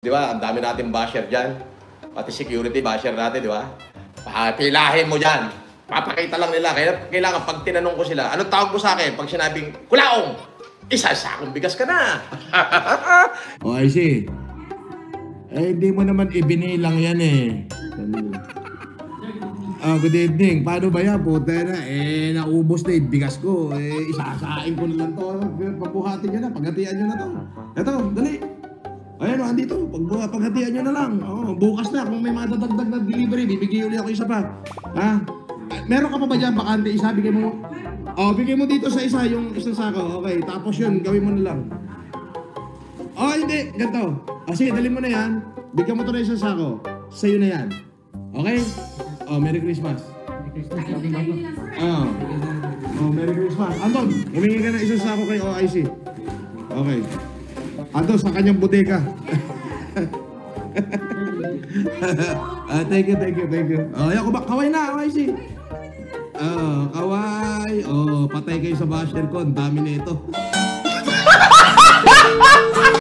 Di ba? Ang dami natin basher dyan. Pati security basher natin, di ba? Pilahin mo dyan. Papakita lang nila. Kailangan pag tinanong ko sila, anong tawag mo sa akin? Pag sinabing, kulaong! Isa sakong bigas ka na. Oh, I see. Eh, hindi mo naman ibinilang yan eh. Good evening. Paano ba yan? Puta na. Naubos na yung bigas ko. Isasain ko na lang to. Pagbuhatin nyo na. Paghatian nyo na to. Ito, dali. Ayan o, andito. Paghatian nyo na lang. Bukas na. Kung may madadagdag na delivery, bibigay ulit ako isa pa. Ha? Meron ka pa ba dyan? Bakante isa? Bigay mo. Bigay mo dito sa isa, yung isang sako. Okay, tapos yun, gawin mo na lang. Hindi. Ganito. Sige, dali mo na yan. Bigyan mo to na isang sako. Sa'yo na yan. Okay? Merry Christmas. Merry Christmas. Merry Christmas. Anton, humingi ka na isang sako kay OIC. Okay. Anton, sa kanyang bodega. Thank you. Ayan ko ba? Kaway na, OIC. Kaway. Patay kayo sa basher ko. Ang dami na ito.